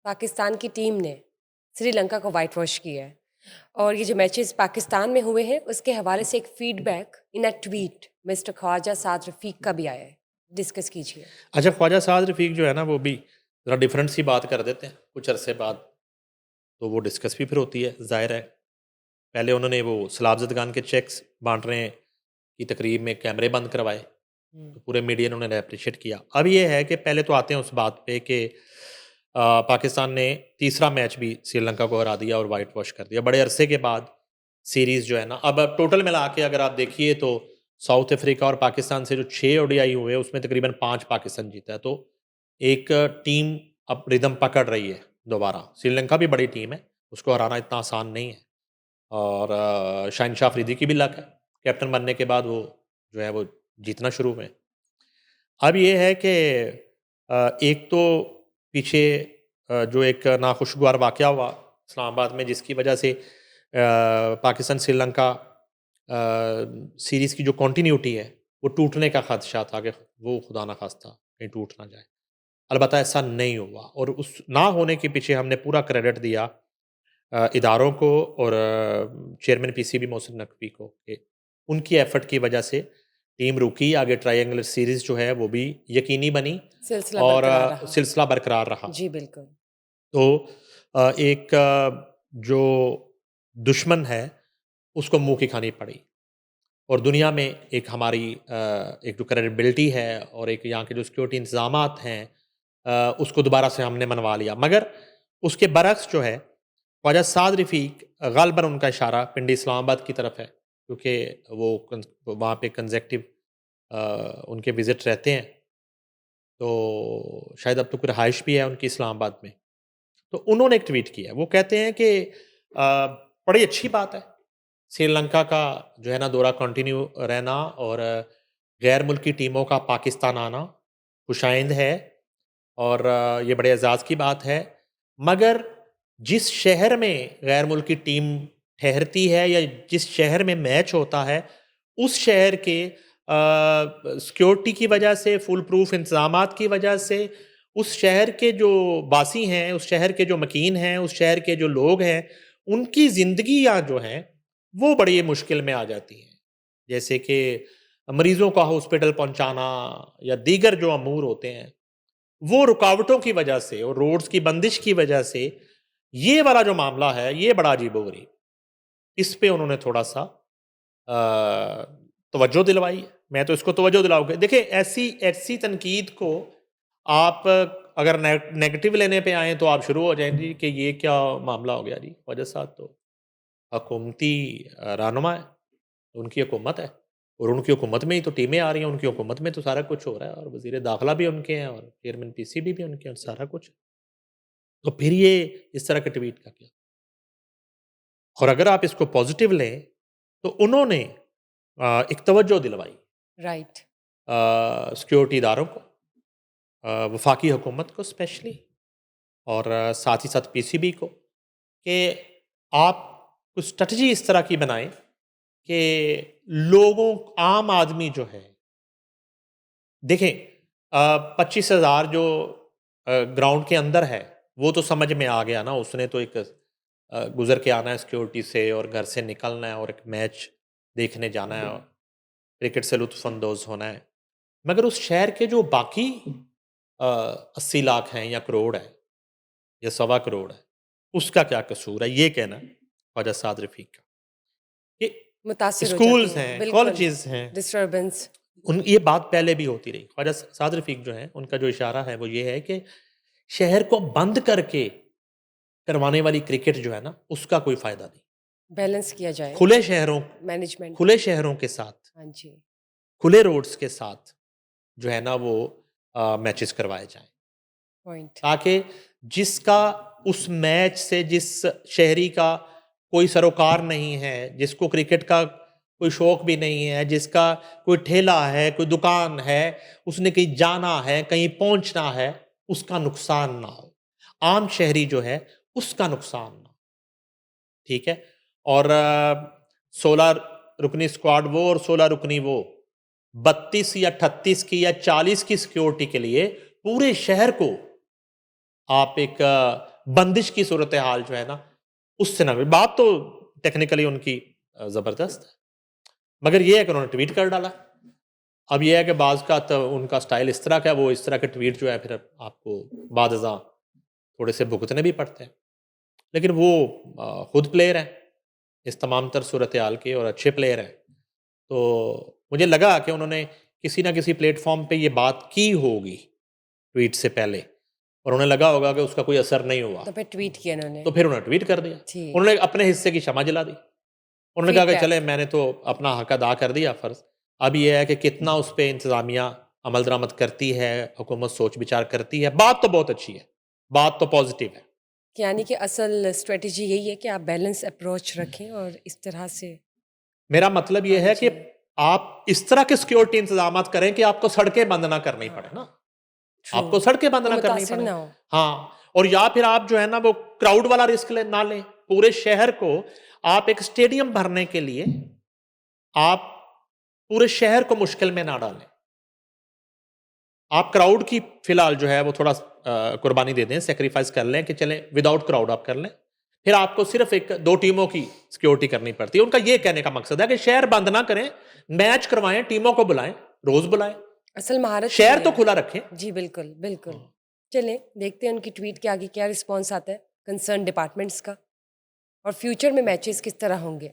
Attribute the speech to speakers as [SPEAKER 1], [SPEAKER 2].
[SPEAKER 1] पाकिस्तान की टीम ने श्रीलंका को वाइट वॉश किया है और ये जो मैचेस पाकिस्तान में हुए हैं उसके हवाले से एक feedback in a tweet mister Khawaja Saad Rafique का भी आया है, डिस्कस कीजिए।
[SPEAKER 2] अच्छा, ख्वाजा साद रफीक जो है ना वो भी ज़रा डिफरेंट सी बात कर देते हैं कुछ अरसे बाद, तो वो डिस्कस भी फिर होती है, ज़ाहिर है। पहले उन्होंने वो सलाब ज़दगान के चेक्स बांटने की तकरीब में कैमरे बंद करवाए, तो पूरे मीडिया ने उन्हें अप्रिशिएट किया। अब ये है कि पहले तो आते हैं उस बात पे कि पाकिस्तान ने तीसरा मैच भी श्रीलंका को हरा दिया और वाइट वॉश कर दिया बड़े अरसे के बाद। सीरीज़ जो है ना, अब टोटल मिला के अगर आप देखिए तो साउथ अफ्रीका और पाकिस्तान से जो 6 ओडीआई हुए उसमें तकरीबन 5 पाकिस्तान जीता है, तो एक टीम अब रिदम पकड़ रही है दोबारा। श्रीलंका भी बड़ी टीम है, उसको हराना इतना आसान नहीं है। और शाहिन अफरीदी की भी लक है, कैप्टन बनने के बाद वो जो है वो जीतना शुरू हुए। अब ये है कि एक तो पीछे जो एक नाखुशगवार वाक़या हुआ इस्लामाबाद में, जिसकी वजह से पाकिस्तान श्रीलंका सीरीज़ की जो कंटिन्यूटी है वो टूटने का ख़दशा था कि वो खुदा ना ख़ास्ता कहीं टूट ना जाए। अलबत्ता ऐसा नहीं हुआ और उस ना होने के पीछे हमने पूरा क्रेडिट दिया इदारों को और चेयरमैन पीसीबी मोहसिन नकवी को कि उनकी एफर्ट की वजह से टीम रुकी, आगे ट्रायंगुलर सीरीज़ जो है वो भी यकीनी बनी
[SPEAKER 1] सिलसिला
[SPEAKER 2] और
[SPEAKER 1] बरकरार रहा।
[SPEAKER 2] सिलसिला बरकरार रहा।
[SPEAKER 1] जी बिल्कुल।
[SPEAKER 2] तो एक जो दुश्मन है उसको मुँह की खानी पड़ी और दुनिया में एक हमारी एक जो क्रेडिबिलिटी है और एक यहाँ के जो सिक्योरिटी इंतज़ामात हैं उसको दोबारा से हमने मनवा लिया। मगर उसके बरक्स जो है ख्वाजा साद रफ़ीक ग़ालिबन उनका इशारा पिंडी इस्लामाबाद की तरफ है, क्योंकि वो वहाँ पे कंसेक्टिव उनके विज़िट रहते हैं, तो शायद अब तो कोई रहाइश भी है उनकी इस्लामाबाद में। तो उन्होंने एक ट्वीट किया, वो कहते हैं कि बड़ी अच्छी बात है श्रीलंका का जो है ना दौरा कंटिन्यू रहना और गैर मुल्की टीमों का पाकिस्तान आना खुशाइंद है और ये बड़े एजाज़ की बात है। मगर जिस शहर में गैर मुल्की टीम ठहरती है या जिस शहर में मैच होता है, उस शहर के सिक्योरिटी की वजह से, फुल प्रूफ इंतज़ामात की वजह से, उस शहर के जो बासी हैं, उस शहर के जो मकीन हैं, उस शहर के जो लोग हैं, उनकी ज़िंदगियाँ जो हैं, वो बड़ी मुश्किल में आ जाती हैं। जैसे कि मरीज़ों का हॉस्पिटल पहुँचाना या दीगर जो अमूर होते हैं, वो रुकावटों की वजह से और रोड्स की बंदिश की वजह से ये वाला जो मामला है, ये बड़ा अजीबो-गरीब। इस पे उन्होंने थोड़ा-सा तवज्जो दिलवाई है। मैं तो इसको तवज्जो दिलाऊँगा। देखिए, ऐसी ऐसी तनकीद को आप अगर नेगेटिव लेने पे आएँ तो आप शुरू हो जाएँगी कि ये क्या मामला हो गया जी, ख्वाजा साहब तो हुकूमती रहनुमा है, उनकी हुकूमत है और उनकी हुकूमत में ही तो टीमें आ रही हैं, उनकी हुकूमत में तो सारा कुछ हो रहा है और वज़ीर दाखिला भी उनके हैं और चेयरमैन पीसीबी भी उनके हैं, सारा कुछ। तो फिर ये इस तरह के ट्वीट का क्या? और अगर आप इसको पॉज़िटिव लें, तो उन्होंने एक तवज्जो दिलवाई
[SPEAKER 1] राइट।
[SPEAKER 2] सिक्योरिटी इदारों को, वफाकी हुकूमत को स्पेशली और साथ ही साथ पीसीबी को कि आप कुछ स्ट्रैटेजी इस तरह की बनाएं कि लोगों आम आदमी जो है देखें 25,000 जो ग्राउंड के अंदर है वो तो समझ में आ गया ना, उसने तो एक गुजर के आना है सिक्योरिटी से और घर से निकलना है और एक मैच देखने जाना है और क्रिकेट से लुत्फानंदोज होना है। मगर उस शहर के जो बाकी 80 लाख हैं या करोड़ है या 1.25 करोड़ है, उसका क्या कसूर है? ये कहना ख्वाजा साद रफीक का कि
[SPEAKER 1] मुतासिर हो जाते
[SPEAKER 2] स्कूल्स
[SPEAKER 1] हैं
[SPEAKER 2] हैं,
[SPEAKER 1] बिल्कुल।
[SPEAKER 2] कॉलेजेस हैं,
[SPEAKER 1] डिस्टर्बेंस।
[SPEAKER 2] ये बात पहले भी होती रही। ख्वाजा साद रफीक जो है उनका जो इशारा है वो ये है कि शहर को बंद करके करवाने वाली क्रिकेट जो है ना उसका कोई फायदा नहीं।
[SPEAKER 1] बैलेंस किया जाए
[SPEAKER 2] खुले शहरों
[SPEAKER 1] मैनेजमेंट।
[SPEAKER 2] खुले शहरों के साथ,
[SPEAKER 1] हाँ जी।
[SPEAKER 2] खुले रोड्स के साथ जो है ना वो मैचेस करवाए जाएं,
[SPEAKER 1] पॉइंट।
[SPEAKER 2] ताकि जिसका उस मैच से जिस शहरी का कोई सरोकार नहीं है, जिसको क्रिकेट का कोई शौक भी नहीं है, जिसका कोई ठेला है, कोई दुकान है, उसने कहीं जाना है, कहीं पहुंचना है, उसका नुकसान ना हो। आम शहरी जो है उसका नुकसान ना हो। ठीक है। और 16 रुकनी स्क्वाड वो और 16 रुकनी वो, 32 या 38 की या 40 की सिक्योरिटी के लिए पूरे शहर को आप एक बंदिश की सूरत हाल जो है ना, उससे ना बात तो टेक्निकली उनकी ज़बरदस्त है, मगर ये है कि उन्होंने ट्वीट कर डाला। अब ये है कि बाज़ का तो उनका स्टाइल इस तरह का है, वो इस तरह के ट्वीट जो है फिर आपको बाद-अज़ां थोड़े से भुगतने भी पड़ते हैं। लेकिन वो खुद प्लेयर हैं इस तमाम तर सूरत हाल के और अच्छे प्लेयर हैं। तो मुझे लगा कि उन्होंने किसी ना किसी प्लेटफ़ॉर्म पे ये बात की होगी ट्वीट से पहले और उन्हें लगा होगा कि उसका कोई असर नहीं हुआ,
[SPEAKER 1] तो फिर ट्वीट किया उन्होंने।
[SPEAKER 2] तो फिर उन्होंने ट्वीट कर दिया।
[SPEAKER 1] ठीक।
[SPEAKER 2] उन्होंने अपने हिस्से की क्षमा दिला दी। उन्होंने कहा कि
[SPEAKER 1] फीडबैक।
[SPEAKER 2] चले मैंने तो अपना हक अदा कर दिया फ़र्ज़, अब ये है कि कितना उस पे इंतज़ामिया अमल दरामद करती है, हुकूमत सोच विचार करती है। बात तो बहुत अच्छी है, बात तो पॉज़िटिव है।
[SPEAKER 1] यानी कि असल स्ट्रेटजी यही है कि आप बैलेंस अप्रोच रखें और इस तरह से
[SPEAKER 2] मेरा मतलब ये
[SPEAKER 1] आगे
[SPEAKER 2] है कि
[SPEAKER 1] चलें।
[SPEAKER 2] आप इस तरह के सिक्योरिटी इंतज़ामात करें कि आपको सड़कें बंद ना करनी पड़े ना।
[SPEAKER 1] ट्रू।
[SPEAKER 2] आपको सड़कें बंद
[SPEAKER 1] तो
[SPEAKER 2] ना करनी
[SPEAKER 1] मुतासिर
[SPEAKER 2] पड़े।
[SPEAKER 1] ना हो।
[SPEAKER 2] हाँ, और या फिर आप जो है ना वो क्राउड वाला रिस्क ना लें। पूरे शहर को आप एक स्टेडियम भरने के लिए आप पूरे शहर को मुश्किल में ना डालें। आप क्राउड की फिलहाल जो है वो थोड़ा कुर्बानी दे दें, सैक्रिफाइस कर लें कि चलें विदाउट क्राउड आप कर लें। फिर आपको सिर्फ एक 2 टीमों की सिक्योरिटी करनी पड़ती है। उनका ये कहने का मकसद है कि शहर बंद ना करें, मैच करवाएं, टीमों को बुलाएं, रोज बुलाएं,
[SPEAKER 1] असल महारत
[SPEAKER 2] शहर
[SPEAKER 1] यही
[SPEAKER 2] तो
[SPEAKER 1] है।
[SPEAKER 2] खुला रखें।
[SPEAKER 1] जी बिल्कुल, बिल्कुल।
[SPEAKER 2] हाँ।
[SPEAKER 1] चलें देखते हैं उनकी ट्वीट के आगे क्या रिस्पॉन्स आता है कंसर्न डिपार्टमेंट्स का और फ्यूचर में मैचेस किस तरह होंगे।